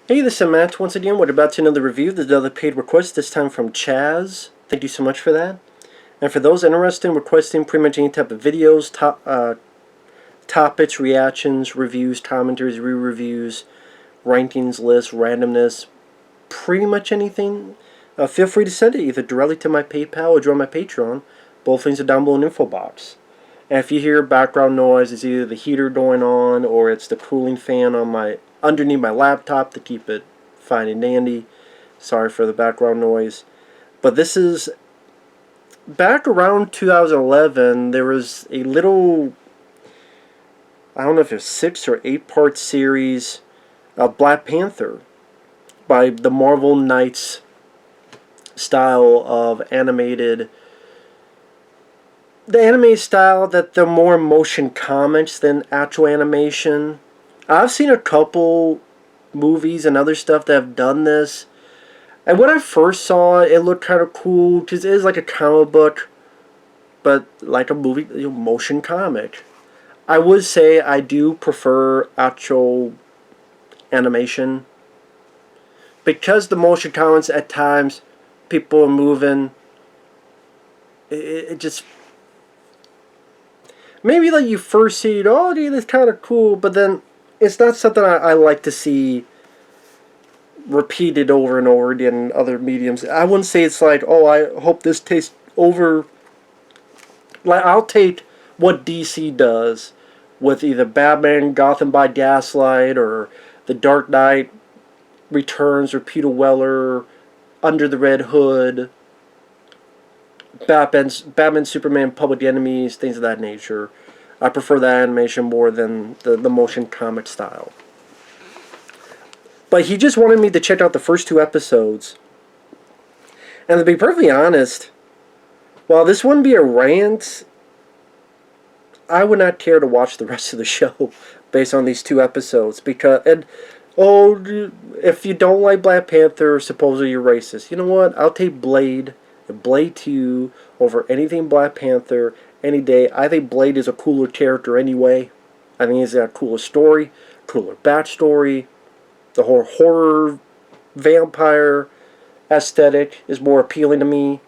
Hey, this is Matt once again. We're about to another review. There's another paid request, this time from Chaz. Thank you so much for that. And for those interested in requesting pretty much any type of videos, topics, reactions, reviews, commentaries, re-reviews, rankings, lists, randomness, pretty much anything, feel free to send it either directly to my PayPal or join my Patreon. Both things are down below in the info box. And if you hear background noise, it's either the heater going on or it's the cooling fan on underneath my laptop to keep it fine and dandy. Sorry for the background noise. But this is back around 2011. There was a little, I don't know if it was 6 or 8 part series of Black Panther by the Marvel Knights style of animated. The anime style that they're more motion comics than actual animation. I've seen a couple movies and other stuff that have done this. And when I first saw it, it looked kind of cool because it is like a comic book, but like a movie, motion comic. I would say I do prefer actual animation because the motion comics at times people are moving. It just maybe like you first see it, oh, dude, that's kind of cool, but then it's not something I like to see repeated over and over again in other mediums. I wouldn't say it's like, oh, I hope this tastes over. Like, I'll take what DC does with either Batman, Gotham by Gaslight, or The Dark Knight Returns, or Peter Weller, Under the Red Hood, Batman, Superman, Public Enemies, things of that nature. I prefer that animation more than the motion comic style. But he just wanted me to check out the first 2 episodes. And to be perfectly honest, while this wouldn't be a rant, I would not care to watch the rest of the show based on these 2 episodes. Because, if you don't like Black Panther, supposedly you're racist. You know what? I'll take Blade and Blade 2 over anything Black Panther any day. I think Blade is a cooler character anyway. I think he's got a cooler story, cooler backstory. The whole horror vampire aesthetic is more appealing to me.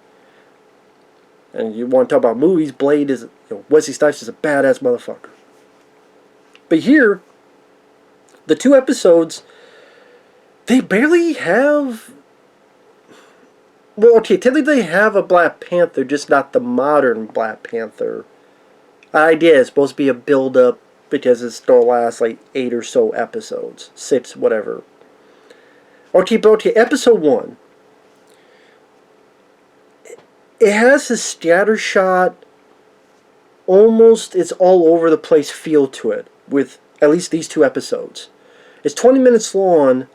And you want to talk about movies, Blade is, Wesley Snipes is a badass motherfucker. But here, the 2 episodes, they barely have. Well, okay, technically they have a Black Panther, just not the modern Black Panther. The idea is supposed to be a build-up because it's going to last like 8 or so episodes. 6, whatever. Okay, but okay, episode 1. It has a scattershot, almost it's all over the place feel to it, with at least these 2 episodes. It's 20 minutes long,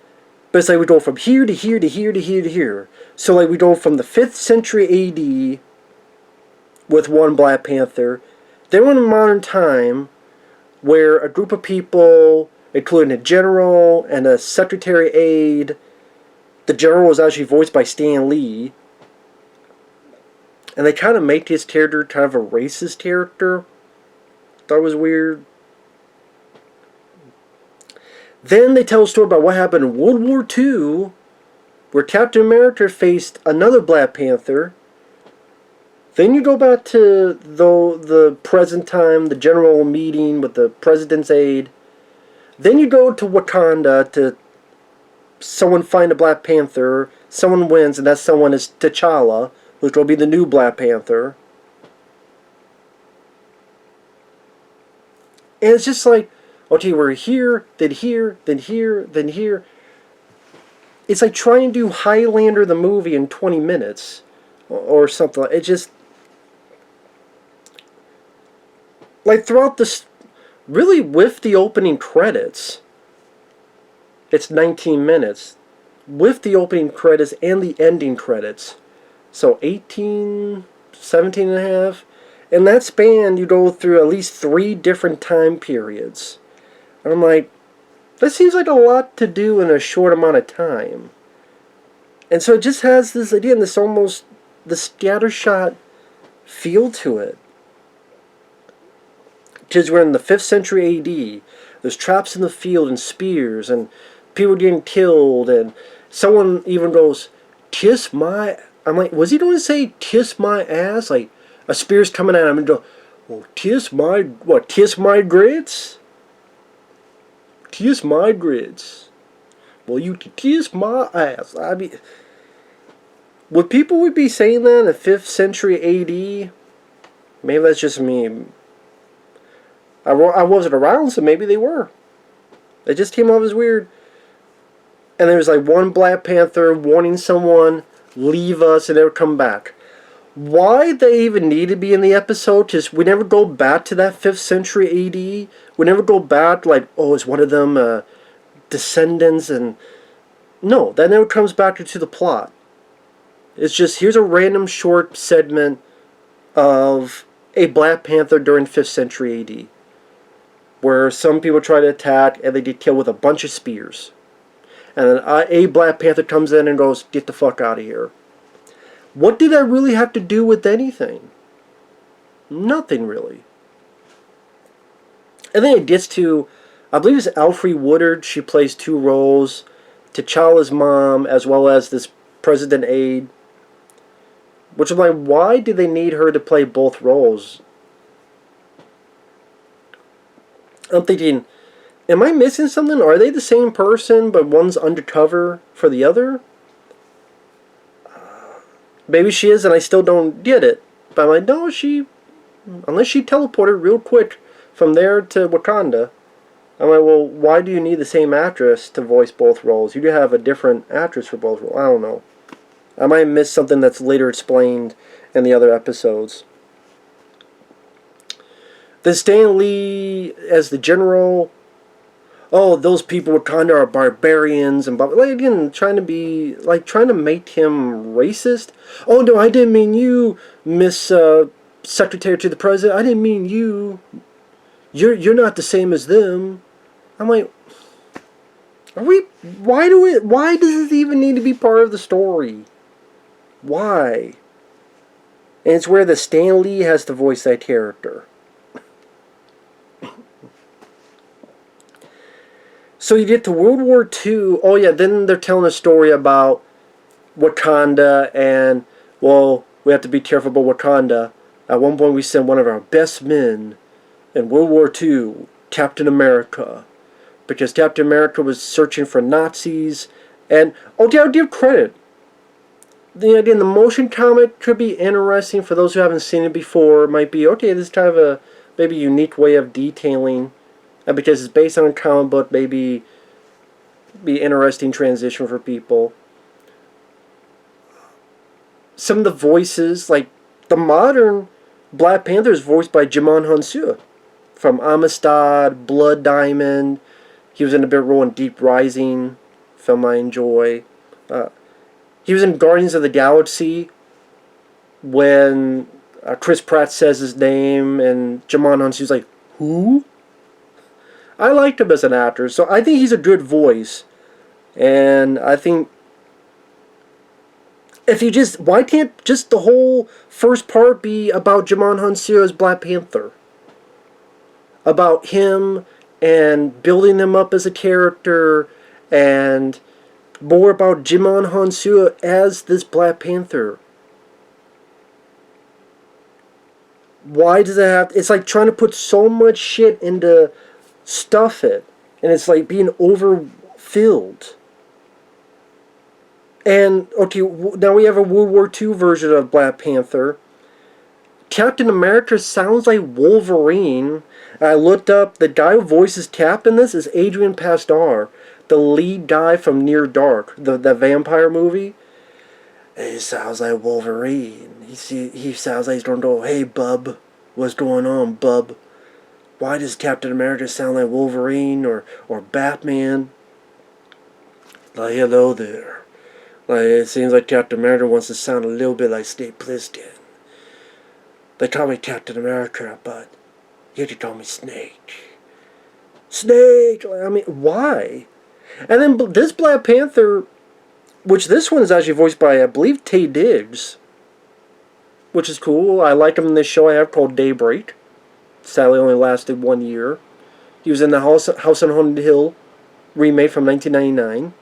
but it's like we go from here to here to here to here to here. So like we go from the 5th century AD with one Black Panther. Then we're in a modern time where a group of people, including a general and a secretary aide, the general was actually voiced by Stan Lee, and they kind of make his character kind of a racist character. Thought it was weird. Then they tell a story about what happened in World War II, where Captain America faced another Black Panther. Then you go back to the present time, the general meeting with the president's aide. Then you go to Wakanda to someone find a Black Panther. Someone wins, and that someone is T'Challa, which will be the new Black Panther. And it's just like, okay, we're here, then here, then here, then here. It's like trying to do Highlander the movie in 20 minutes. Or something. It just, like, throughout this, really with the opening credits, it's 19 minutes. With the opening credits and the ending credits. So 18, 17 and a half. In that span, you go through at least 3 different time periods. And I'm like, that seems like a lot to do in a short amount of time. And so it just has this, again, this almost, the scattershot feel to it. Because we're in the 5th century AD. There's traps in the field and spears, and people getting killed, and someone even goes, "Kiss my." I'm like, was he going to say "kiss my ass"? Like a spear's coming at him and go, "Well, kiss my what? Kiss my grits? Kiss my grits? Well, you kiss my ass." I mean, would people be saying that in the 5th century A.D.? Maybe that's just me. I wasn't around, so maybe they were. It just came off as weird. And there was like one Black Panther warning someone, leave us, and they would come back. Why they even need to be in the episode? Because we never go back to that 5th century AD. We never go back like, oh, is one of them descendants? And no, that never comes back into the plot. It's just, here's a random short segment of a Black Panther during 5th century AD. Where some people try to attack and they get killed with a bunch of spears. And then a Black Panther comes in and goes, get the fuck out of here. What did that really have to do with anything? Nothing really. And then it gets to, I believe it's Alfre Woodard. She plays 2 roles. T'Challa's mom, as well as this president aide. Which I'm like, why do they need her to play both roles? I'm thinking, am I missing something? Are they the same person, but one's undercover for the other? Maybe she is, and I still don't get it. But I'm like, no, unless she teleported real quick from there to Wakanda. I'm like, well, why do you need the same actress to voice both roles? You do have a different actress for both roles. I don't know. I might miss something that's later explained in the other episodes. Then Stan Lee as the general. Oh, those people Wakanda are barbarians and blah, like again trying to make him racist. Oh no, I didn't mean you, Miss Secretary to the President. I didn't mean you. You're not the same as them. I'm like, are we? Why does this even need to be part of the story? Why? And it's where the Stan Lee has to voice that character. So you get to World War II. Oh yeah, then they're telling a story about Wakanda and, well, we have to be careful about Wakanda. At one point we sent one of our best men in World War II, Captain America. Because Captain America was searching for Nazis. And, okay, I'll give credit. The idea in the motion comic could be interesting for those who haven't seen it before. It might be, okay, this is kind of a maybe unique way of detailing. And because it's based on a comic book, maybe be interesting transition for people. Some of the voices, like the modern Black Panther is voiced by Djimon Hounsou from Amistad, Blood Diamond. He was in a big role in Deep Rising, film I enjoy. He was in Guardians of the Galaxy when Chris Pratt says his name and Djimon Hounsou's like, who? I liked him as an actor, so I think he's a good voice. And I think if you just, why can't just the whole first part be about Djimon Hounsou as Black Panther? About him and building him up as a character and more about Djimon Hounsou as this Black Panther. Why does it have, it's like trying to put so much shit into stuff it, and it's like being overfilled. And okay, now we have a World War II version of Black Panther. Captain America sounds like Wolverine. I looked up, the guy who voices Cap in this is Adrian Pasdar, the lead guy from Near Dark, the vampire movie. And he sounds like Wolverine. He sounds like he's going to go, hey bub, what's going on, bub? Why does Captain America sound like Wolverine or Batman? Like, hello there. Like, it seems like Captain America wants to sound a little bit like Snake Plissken. They call me Captain America, but you can call me Snake. Snake! I mean, why? And then this Black Panther, which this one is actually voiced by, I believe, Taye Diggs. Which is cool. I like him in this show I have called Daybreak. Sadly only lasted 1 year. He was in the House on Haunted Hill. remake from 1999.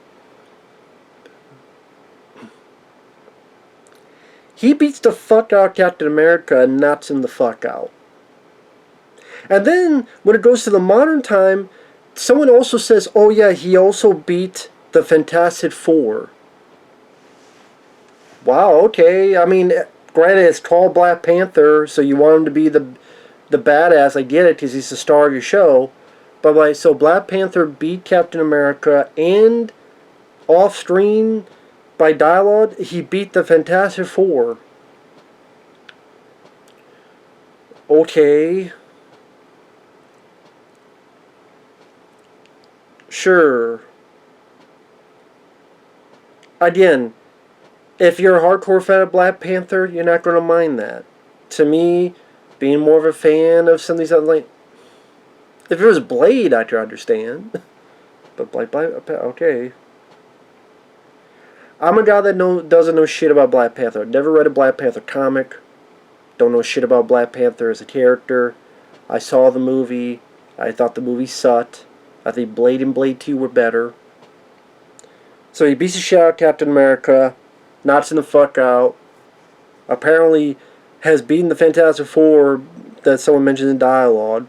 He beats the fuck out of Captain America and knocks him the fuck out. And then, when it goes to the modern time, someone also says, oh yeah, he also beat the Fantastic Four. Wow, okay. I mean, granted, it's called Black Panther, so you want him to be the badass. I get it, because he's the star of your show. But like, so Black Panther beat Captain America, and off-screen, by dialogue, he beat the Fantastic Four. Okay. Sure. Again, if you're a hardcore fan of Black Panther, you're not going to mind that. To me, being more of a fan of some of these other, like, if it was Blade, I could understand. But Black, okay. I'm a guy that doesn't know shit about Black Panther. I've never read a Black Panther comic. Don't know shit about Black Panther as a character. I saw the movie. I thought the movie sucked. I think Blade and Blade 2 were better. So he beats the shit out of Captain America, knocks him the fuck out. Apparently has beaten the Fantastic Four that someone mentioned in dialogue.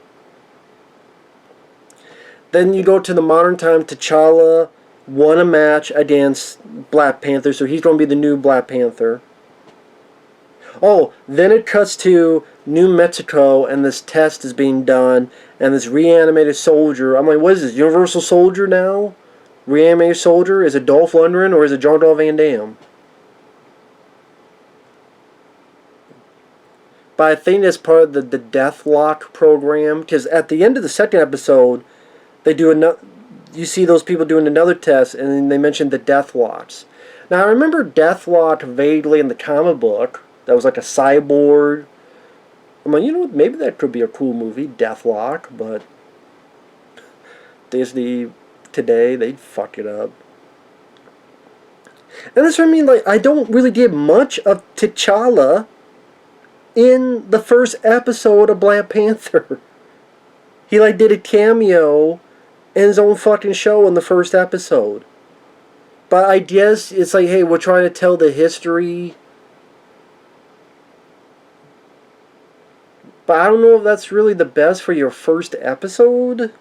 Then you go to the modern time. T'Challa won a match against Black Panther, so he's going to be the new Black Panther. Oh, then it cuts to New Mexico, and this test is being done, and this reanimated soldier. I'm like, what is this, Universal Soldier now? Reanimated soldier? Is it Dolph Lundgren, or is it Jean-Claude Van Damme? But I think that's part of the Deathlock program, because at the end of the second episode, they do another. You see those people doing another test, and then they mention the Deathlocks. Now, I remember Deathlock vaguely in the comic book. That was like a cyborg. I'm like, you know what, maybe that could be a cool movie, Deathlock, but Disney today, they'd fuck it up. And that's what I mean, like, I don't really get much of T'Challa in the first episode of Black Panther. He, like, did a cameo in his own fucking show in the first episode. But I guess it's like, hey, we're trying to tell the history. But I don't know if that's really the best for your first episode.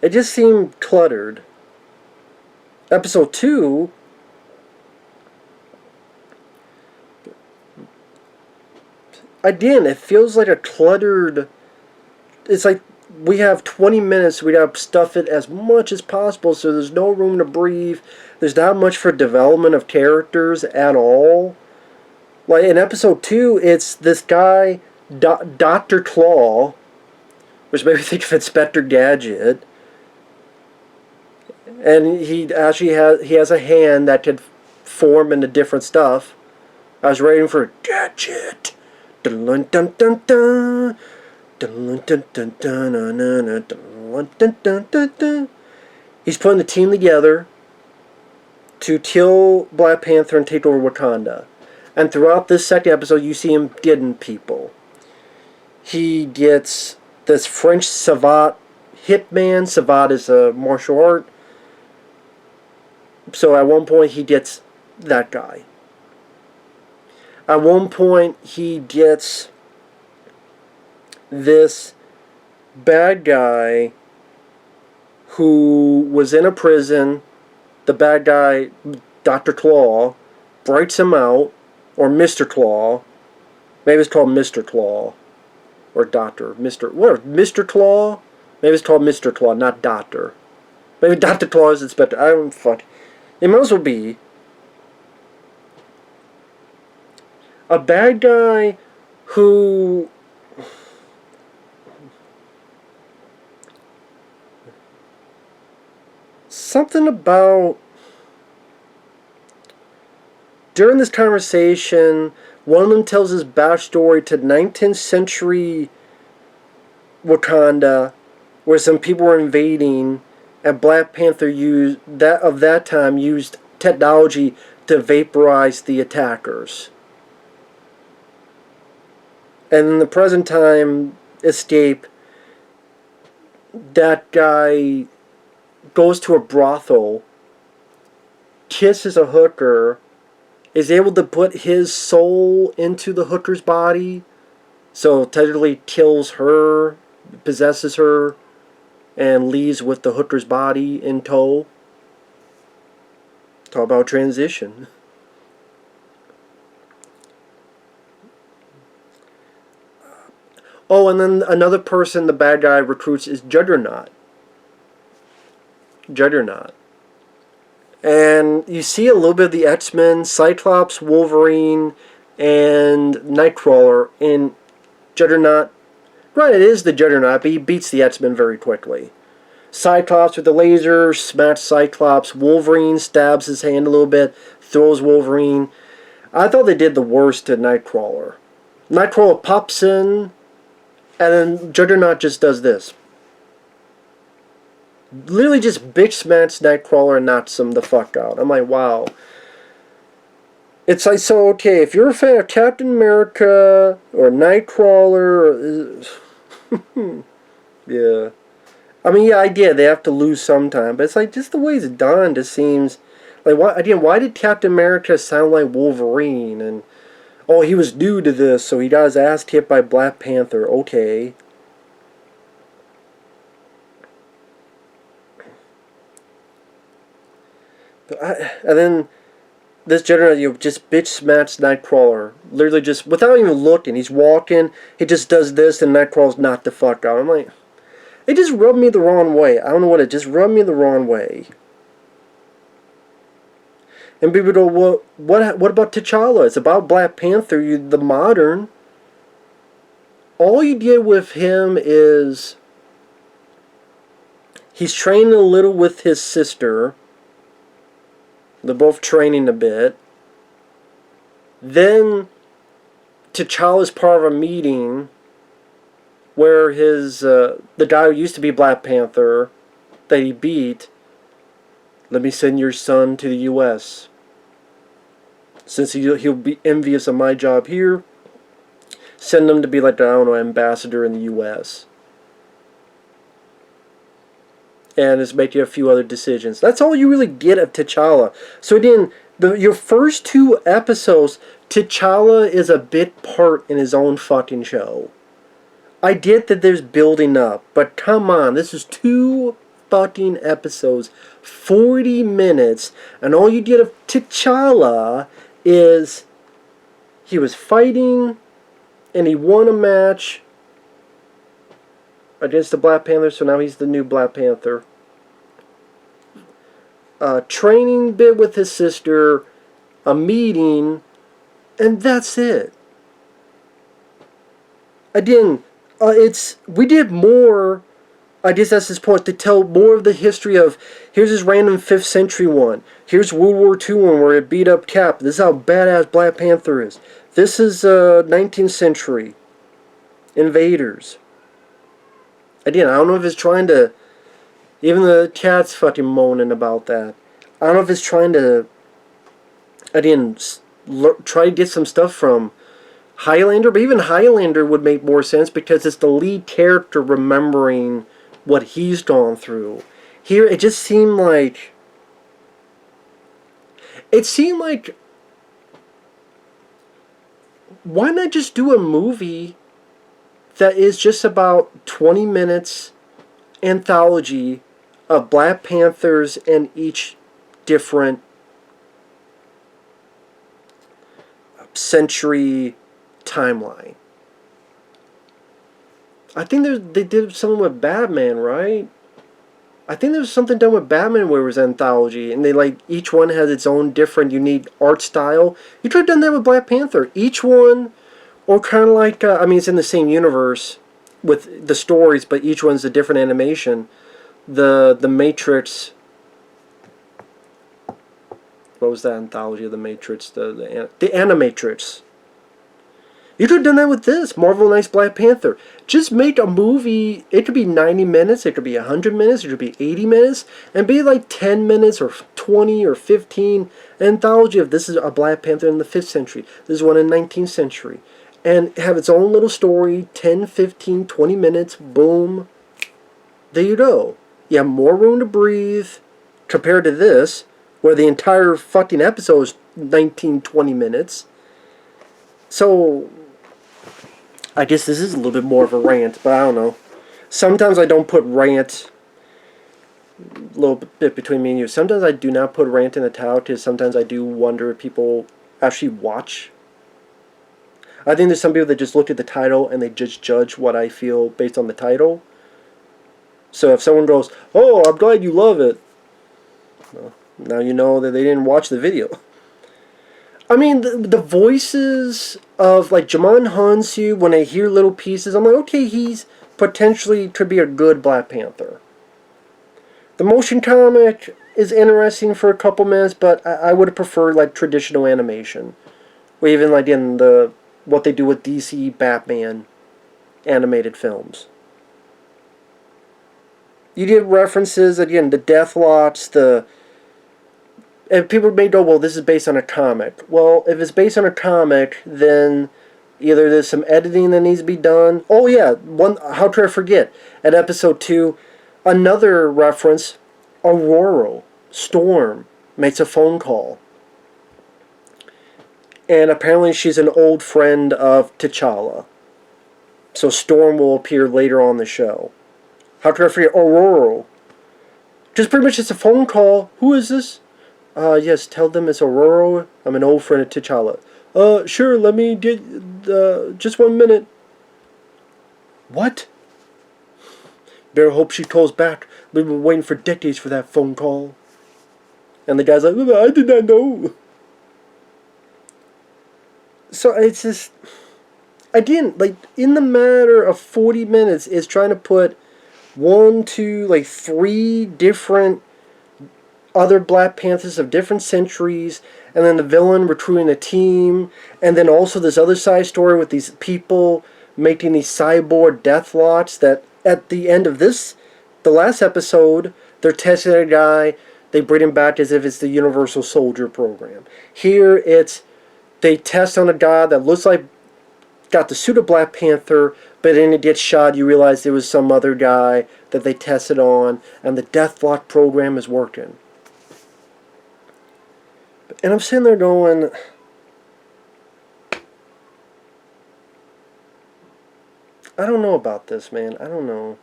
It just seemed cluttered. Episode 2... Again, it feels like a cluttered... It's like we have 20 minutes, we gotta stuff it as much as possible, so there's no room to breathe. There's not much for development of characters at all. Like in episode 2, it's this guy... Dr. Claw, which made me think of Inspector Gadget, and he actually has a hand that could form into different stuff. I was waiting for Gadget. Dun dun dun dun dun. Dun dun dun dun dun dun dun dun dun. He's putting the team together to kill Black Panther and take over Wakanda. And throughout this second episode, you see him getting people. He gets this French savant hitman. Savant is a martial art. So at one point he gets that guy. At one point he gets this bad guy who was in a prison. The bad guy, Dr. Claw, breaks him out. Or Mr. Claw. Maybe it's called Mr. Claw. Or Doctor, Mr. Claw? Maybe it's called Mr. Claw, not Doctor. Maybe Dr. Claw is Inspector. I don't fuck. It might as well be a bad guy who something about during this conversation. One of them tells his backstory to 19th century Wakanda, where some people were invading, and Black Panther used technology to vaporize the attackers. And in the present time, Escape, that guy goes to a brothel, kisses a hooker, is able to put his soul into the hooker's body, so technically kills her, possesses her, and leaves with the hooker's body in tow. Talk about transition. Oh, and then another person the bad guy recruits is Juggernaut. Juggernaut. And you see a little bit of the X-Men, Cyclops, Wolverine, and Nightcrawler in Juggernaut. Right, it is the Juggernaut, but he beats the X-Men very quickly. Cyclops with the laser, smacks Cyclops. Wolverine stabs his hand a little bit, throws Wolverine. I thought they did the worst to Nightcrawler. Nightcrawler pops in, and then Juggernaut just does this. Literally just bitch smacks Nightcrawler and knocks him the fuck out. I'm like, wow. It's like, so, okay, if you're a fan of Captain America or Nightcrawler, yeah. I mean, yeah, I get they have to lose sometime, but it's like, just the way it's done just seems, like, why did Captain America sound like Wolverine? And, oh, he was new to this, so he got his ass kicked by Black Panther. Okay. And then this general, just bitch smacks Nightcrawler. Literally just, without even looking. He's walking, he just does this, and Nightcrawler's knocked the fuck out. I'm like, it just rubbed me the wrong way. I don't know what, it just rubbed me the wrong way. And people go, well, what about T'Challa? It's about Black Panther, the modern. All you did with him is he's training a little with his sister. They're both training a bit. Then T'Challa's part of a meeting where the guy who used to be Black Panther that he beat, let me send your son to the U.S. Since he'll be envious of my job here, send him to be like, I don't know, ambassador in the U.S. And it's making a few other decisions. That's all you really get of T'Challa. So again, your first two episodes, T'Challa is a bit part in his own fucking show. I get that there's building up, but come on, this is 2 fucking episodes, 40 minutes, and all you get of T'Challa is he was fighting, and he won a match against the Black Panther, so now he's the new Black Panther. Training bit with his sister, a meeting, and that's it. Again, we did more, I guess that's his point, to tell more of the history of, here's this random 5th century one, here's World War II one where it beat up Cap, this is how badass Black Panther is, this is 19th century invaders. Again, I don't know if it's trying to, even the cat's fucking moaning about that. I don't know if it's trying to, again, try to get some stuff from Highlander, but even Highlander would make more sense because it's the lead character remembering what he's gone through. Here, it just seemed like, why not just do a movie that is just about 20 minutes anthology of Black Panthers and each different century timeline. I think they did something with Batman, right? I think there was something done with Batman where it was anthology, and they each one has its own different unique art style. You could have done that with Black Panther. Each one, or kind of like, I mean, it's in the same universe with the stories, but each one's a different animation. The Matrix. What was that anthology of the Matrix? The Animatrix. You could have done that with this, Marvel Knights Black Panther. Just make a movie, it could be 90 minutes, it could be 100 minutes, it could be 80 minutes, and be like 10 minutes or 20 or 15 anthology of this is a Black Panther in the 5th century, this is one in the 19th century. And have its own little story, 10, 15, 20 minutes, boom. There you go. You have more room to breathe compared to this, where the entire fucking episode is 19, 20 minutes. So, I guess this is a little bit more of a rant, but I don't know. Sometimes I don't put rant, a little bit between me and you. Sometimes I do not put rant in the title, because sometimes I do wonder if people actually watch. I think there's some people that just look at the title and they just judge what I feel based on the title. So if someone goes, "Oh, I'm glad you love it," well, now you know that they didn't watch the video. I mean, the voices of, like, Jamon Hansu, when I hear little pieces, I'm like, okay, he's potentially could be a good Black Panther. The motion comic is interesting for a couple minutes, but I would have preferred, like, traditional animation. Or even, like, in what they do with DC Batman animated films. You get references, again, the Deathlots, and people may go, well, this is based on a comic. Well, if it's based on a comic, then either there's some editing that needs to be done. Oh, yeah, how could I forget? At episode 2, another reference, Aurora, Storm, makes a phone call. And apparently she's an old friend of T'Challa. So Storm will appear later on the show. How could I forget Aurora? Just pretty much it's a phone call. Who is this? Yes, tell them it's Aurora. I'm an old friend of T'Challa. Sure, let me get, just 1 minute. What? Better hope she calls back. We've been waiting for decades for that phone call. And the guy's like, I did not know. So it's just, again, like, in the matter of 40 minutes, it's trying to put 1, 2, like 3 different other Black Panthers of different centuries, and then the villain recruiting a team, and then also this other side story with these people making these cyborg Deathlots that at the end of the last episode, they're testing a guy, they bring him back as if it's the Universal Soldier program. Here it's, they test on a guy that looks like got the suit of Black Panther, but then it gets shot, you realize there was some other guy that they tested on, and the Deathlot program is working. And I'm sitting there going, I don't know about this, man. I don't know.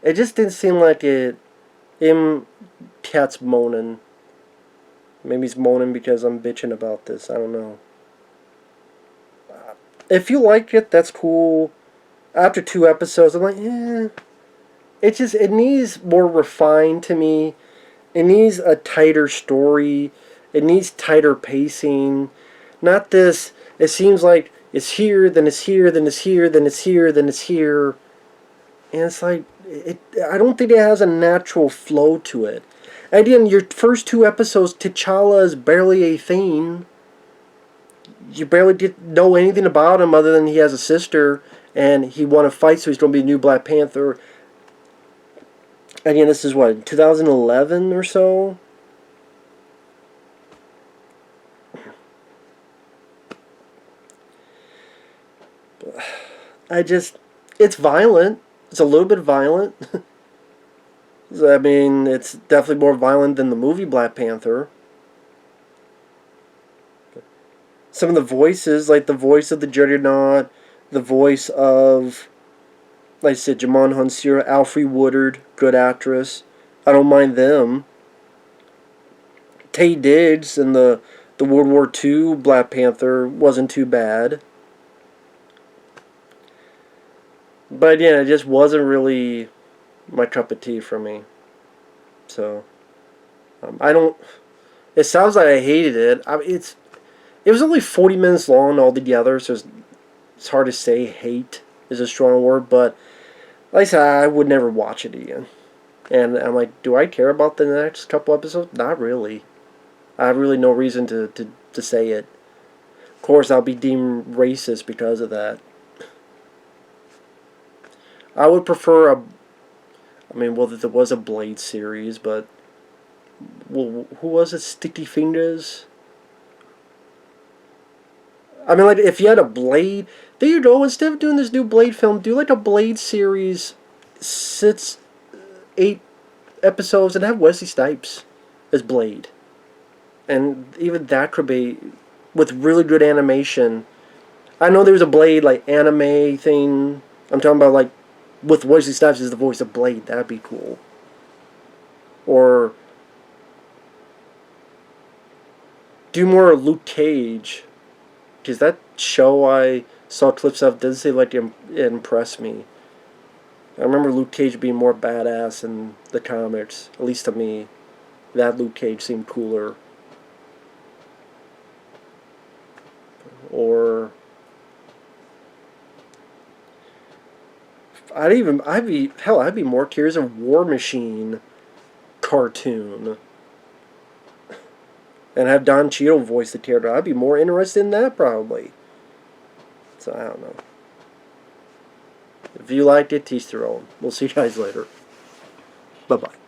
It just didn't seem like it. Cat's moaning. Maybe he's moaning because I'm bitching about this. I don't know. If you like it, that's cool. After 2 episodes, I'm like, it needs more refined to me. It needs a tighter story. It needs tighter pacing. Not this, it seems like it's here, then it's here, then it's here, then it's here, then it's here. And it's like, I don't think it has a natural flow to it. Again, your first 2 episodes, T'Challa is barely a thing. You barely know anything about him other than he has a sister and he won a fight, so he's going to be a new Black Panther. Again, this is what, 2011 or so? It's violent. It's a little bit violent. I mean, it's definitely more violent than the movie Black Panther. Some of the voices, like the voice of the Juggernaut, the voice of, like I said, Jamon Hansu, Alfre Woodard, good actress. I don't mind them. Taye Diggs in the World War II Black Panther wasn't too bad. But yeah, it just wasn't really my cup of tea for me. So, I don't. It sounds like I hated it. I mean, it was only 40 minutes long altogether, so it's hard to say. Hate is a strong word, but like I said, I would never watch it again. And I'm like, do I care about the next couple episodes? Not really. I have really no reason to say it. Of course, I'll be deemed racist because of that. I would prefer there was a Blade series, but who was it? Sticky Fingers? I mean, like, if you had a Blade, there you go. Instead of doing this new Blade film, do like a Blade series, 8 episodes and have Wesley Snipes as Blade. And even that could be with really good animation. I know there's a Blade like anime thing. I'm talking about like with Wesley Snipes as the voice of Blade. That'd be cool. Or do more Luke Cage, because that show I saw clips of doesn't seem like it impressed me. I remember Luke Cage being more badass in the comics, at least to me. That Luke Cage seemed cooler. Or I'd be more curious of War Machine cartoon. And have Don Cheadle voice the character. I'd be more interested in that probably. So I don't know. If you liked it, teach their own. We'll see you guys later. Bye-bye.